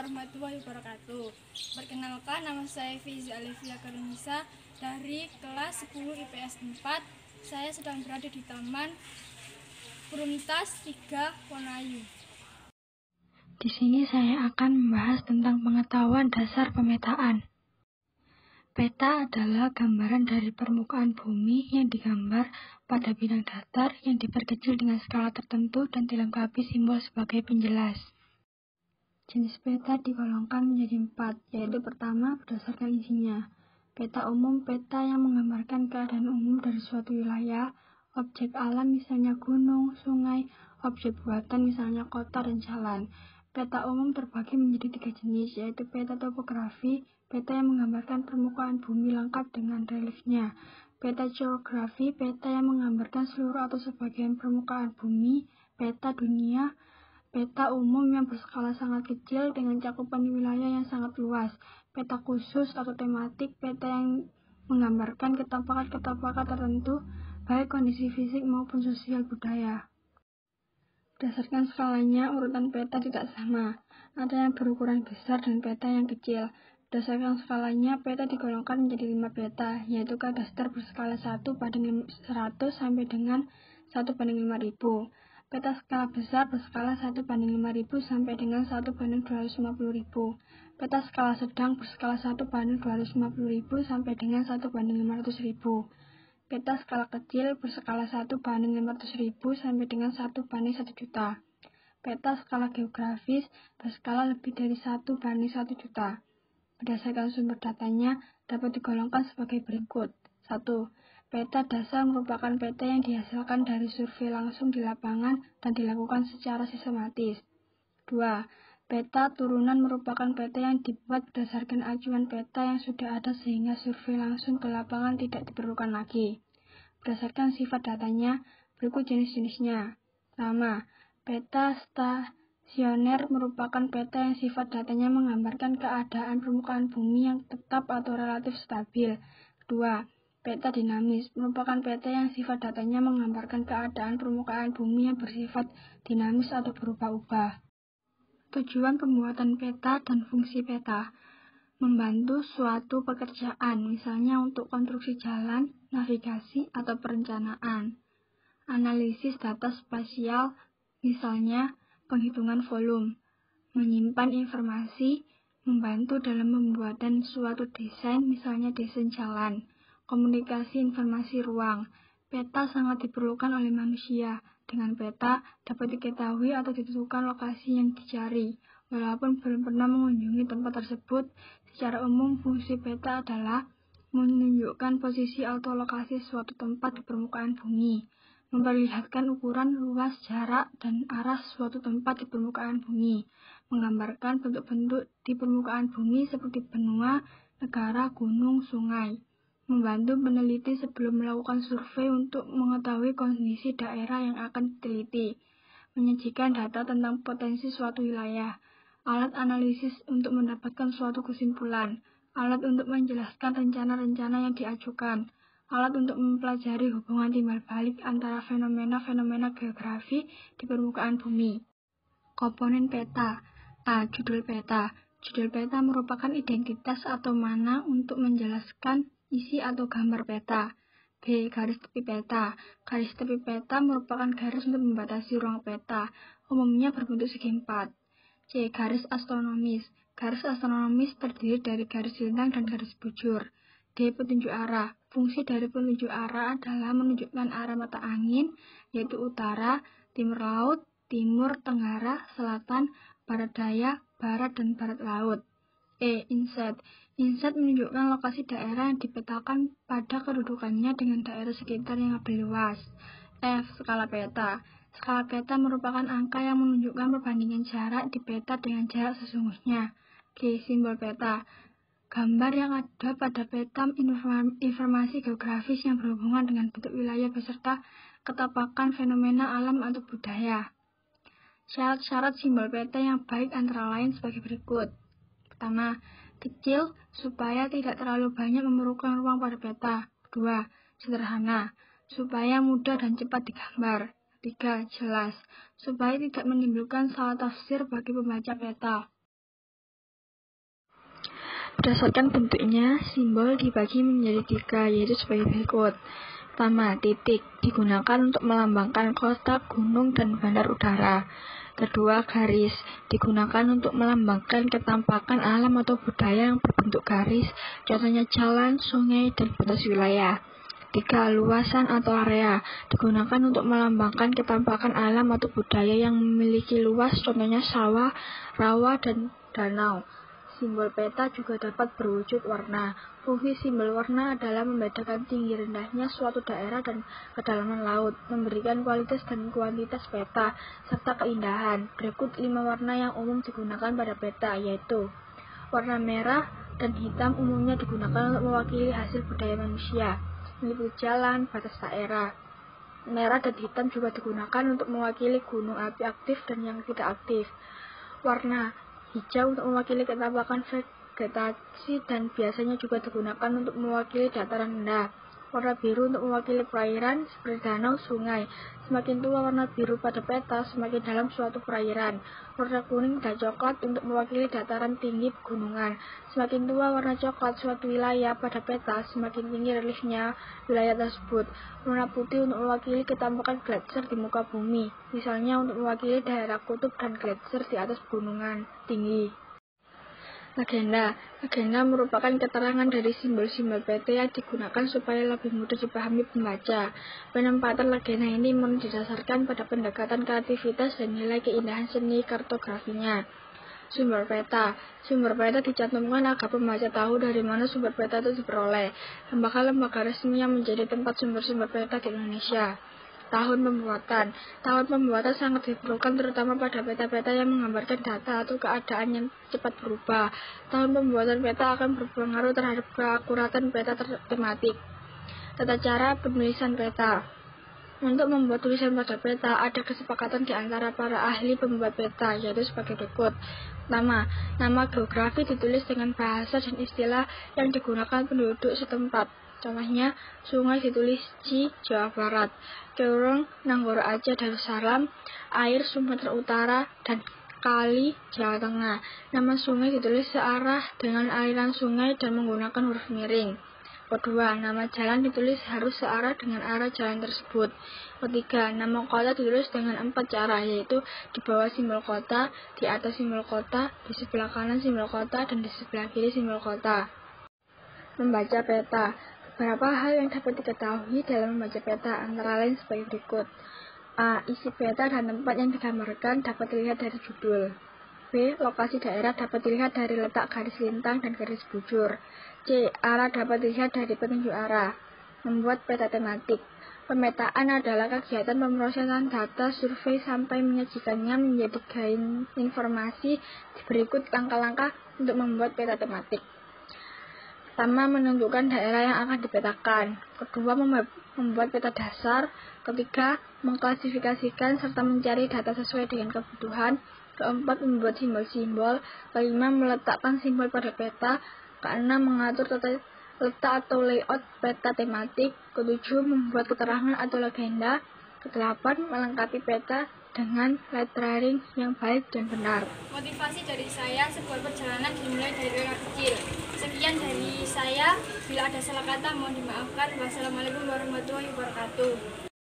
warahmatullahi wabarakatuh. Perkenalkan, nama saya Fizi Alivia Karunisa dari kelas 10 IPS 4. Saya sedang berada di Taman Perumtas 3 Wonayu. Di sini saya akan membahas tentang pengetahuan dasar pemetaan. Peta adalah gambaran dari permukaan bumi yang digambar pada bidang datar yang diperkecil dengan skala tertentu dan dilengkapi simbol sebagai penjelas. Jenis peta digolongkan menjadi 4, yaitu pertama berdasarkan isinya. Peta umum, peta yang menggambarkan keadaan umum dari suatu wilayah, objek alam misalnya gunung, sungai, objek buatan misalnya kota dan jalan. Peta umum terbagi menjadi 3 jenis, yaitu peta topografi, peta yang menggambarkan permukaan bumi lengkap dengan reliefnya. Peta geografi, peta yang menggambarkan seluruh atau sebagian permukaan bumi. Peta dunia, peta umum yang berskala sangat kecil dengan cakupan wilayah yang sangat luas. Peta khusus atau tematik, peta yang menggambarkan ketampakan-ketampakan tertentu, baik kondisi fisik maupun sosial budaya. Berdasarkan skalanya, urutan peta tidak sama. Ada yang berukuran besar dan peta yang kecil. Berdasarkan skalanya, peta digolongkan menjadi 5 peta, yaitu kadaster berskala 1:100 sampai dengan 1:5000. Peta skala besar berskala 1:5000 sampai dengan 1:250.000. Peta skala sedang berskala 1:250.000 sampai dengan 1:500.000. Peta skala kecil berskala 1:500.000 sampai dengan 1:1 juta. Peta skala geografis berskala lebih dari 1:1 juta. Berdasarkan sumber datanya dapat digolongkan sebagai berikut. 1. Peta dasar merupakan peta yang dihasilkan dari survei langsung di lapangan dan dilakukan secara sistematis. 2. Peta turunan merupakan peta yang dibuat berdasarkan acuan peta yang sudah ada sehingga survei langsung ke lapangan tidak diperlukan lagi. Berdasarkan sifat datanya, berikut jenis-jenisnya. Pertama, peta stasioner merupakan peta yang sifat datanya menggambarkan keadaan permukaan bumi yang tetap atau relatif stabil. Kedua, peta dinamis merupakan peta yang sifat datanya menggambarkan keadaan permukaan bumi yang bersifat dinamis atau berubah-ubah. Tujuan pembuatan peta dan fungsi peta: membantu suatu pekerjaan, misalnya untuk konstruksi jalan, navigasi, atau perencanaan. Analisis data spasial, misalnya penghitungan volume. Menyimpan informasi, membantu dalam pembuatan suatu desain, misalnya desain jalan. Komunikasi informasi ruang. Peta sangat diperlukan oleh manusia. Dengan peta dapat diketahui atau ditentukan lokasi yang dicari. Walaupun belum pernah mengunjungi tempat tersebut, secara umum fungsi peta adalah menunjukkan posisi atau lokasi suatu tempat di permukaan bumi, memperlihatkan ukuran, luas, jarak, dan arah suatu tempat di permukaan bumi, menggambarkan bentuk-bentuk di permukaan bumi seperti benua, negara, gunung, sungai, membantu peneliti sebelum melakukan survei untuk mengetahui kondisi daerah yang akan diteliti, menyajikan data tentang potensi suatu wilayah, alat analisis untuk mendapatkan suatu kesimpulan, alat untuk menjelaskan rencana-rencana yang diajukan, alat untuk mempelajari hubungan timbal balik antara fenomena-fenomena geografi di permukaan bumi. Komponen peta. A. Judul peta. Judul peta merupakan identitas atau mana untuk menjelaskan isi atau gambar peta. B. Garis tepi peta. Garis tepi peta merupakan garis untuk membatasi ruang peta, umumnya berbentuk segi 4. C. Garis astronomis. Garis astronomis terdiri dari garis lintang dan garis bujur. D. Petunjuk arah. Fungsi dari petunjuk arah adalah menunjukkan arah mata angin, yaitu utara, timur laut, timur, tenggara, selatan, barat daya, barat, dan barat laut. E. Inset. Inset menunjukkan lokasi daerah yang dipetakan pada kedudukannya dengan daerah sekitar yang lebih luas. F. Skala peta. Skala peta merupakan angka yang menunjukkan perbandingan jarak di peta dengan jarak sesungguhnya. G. Simbol peta. Gambar yang ada pada peta informasi geografis yang berhubungan dengan bentuk wilayah beserta ketampakan fenomena alam atau budaya. Syarat-syarat simbol peta yang baik antara lain sebagai berikut. Pertama, kecil supaya tidak terlalu banyak memerlukan ruang pada peta. Kedua, sederhana supaya mudah dan cepat digambar. 3. Jelas supaya tidak menimbulkan salah tafsir bagi pembaca peta. Berdasarkan bentuknya, simbol dibagi menjadi 3, yaitu sebagai berikut. Pertama, titik digunakan untuk melambangkan kota, gunung, dan bandar udara. Kedua, garis digunakan untuk melambangkan ketampakan alam atau budaya yang berbentuk garis, contohnya jalan, sungai, dan batas wilayah. 3. Luasan atau area digunakan untuk melambangkan ketampakan alam atau budaya yang memiliki luas, contohnya sawah, rawa, dan danau. Simbol peta juga dapat berwujud warna. Fungsi simbol warna adalah membedakan tinggi rendahnya suatu daerah dan kedalaman laut, memberikan kualitas dan kuantitas peta, serta keindahan. Berikut 5 warna yang umum digunakan pada peta, yaitu warna merah dan hitam umumnya digunakan untuk mewakili hasil budaya manusia, meliputi jalan, batas daerah. Merah dan hitam juga digunakan untuk mewakili gunung api aktif dan yang tidak aktif. Warna hijau untuk mewakili ketampakan vegetasi dan biasanya juga digunakan untuk mewakili dataran rendah. Warna biru untuk mewakili perairan seperti danau, sungai. Semakin tua warna biru pada peta, semakin dalam suatu perairan. Warna kuning dan coklat untuk mewakili dataran tinggi pegunungan. Semakin tua warna coklat suatu wilayah pada peta, semakin tinggi reliefnya wilayah tersebut. Warna putih untuk mewakili ketampakan gletser di muka bumi, misalnya untuk mewakili daerah kutub dan gletser di atas pegunungan tinggi. Legenda merupakan keterangan dari simbol-simbol peta yang digunakan supaya lebih mudah dipahami pembaca. Penempatan legenda ini didasarkan pada pendekatan kreativitas dan nilai keindahan seni kartografinya. Sumber peta dicantumkan agar pembaca tahu dari mana sumber peta itu diperoleh. Lembaga-lembaga resmi yang menjadi tempat sumber-sumber peta di Indonesia. Tahun pembuatan sangat diperlukan terutama pada peta-peta yang menggambarkan data atau keadaan yang cepat berubah. Tahun pembuatan peta akan berpengaruh terhadap keakuratan peta tematik. Tata cara penulisan peta. Untuk membuat tulisan pada peta, ada kesepakatan di antara para ahli pembuat peta, yaitu sebagai berikut. Pertama, nama geografi ditulis dengan bahasa dan istilah yang digunakan penduduk setempat. Contohnya, sungai ditulis Ci, Jawa Barat, Keurung, Nanggoro Aceh, Darussalam, air Sumatera Utara, dan kali Jawa Tengah. Nama sungai ditulis searah dengan aliran sungai dan menggunakan huruf miring. Kedua, nama jalan ditulis harus searah dengan arah jalan tersebut. Ketiga, nama kota ditulis dengan 4 cara, yaitu di bawah simbol kota, di atas simbol kota, di sebelah kanan simbol kota, dan di sebelah kiri simbol kota. Membaca peta. Beberapa hal yang dapat diketahui dalam membaca peta antara lain sebagai berikut. A. Isi peta dan tempat yang digambarkan dapat dilihat dari judul. B. Lokasi daerah dapat dilihat dari letak garis lintang dan garis bujur. C. Arah dapat dilihat dari petunjuk arah. Membuat peta tematik. Pemetaan adalah kegiatan pemrosesan data survei sampai menyajikannya menjadi informasi. Berikut langkah-langkah untuk membuat peta tematik. Pertama, menentukan daerah yang akan dipetakan. Kedua, membuat peta dasar. Ketiga, mengklasifikasikan serta mencari data sesuai dengan kebutuhan. Keempat, membuat simbol-simbol. Kelima, meletakkan simbol pada peta. Keenam, mengatur tata letak atau layout peta tematik. Ketujuh, membuat keterangan atau legenda. Kedelapan, melengkapi peta dengan lettering yang baik dan benar. Motivasi dari saya, sebuah perjalanan dimulai dari yang kecil. Sekian dari saya, bila ada salah kata mohon dimaafkan. Wassalamualaikum warahmatullahi wabarakatuh.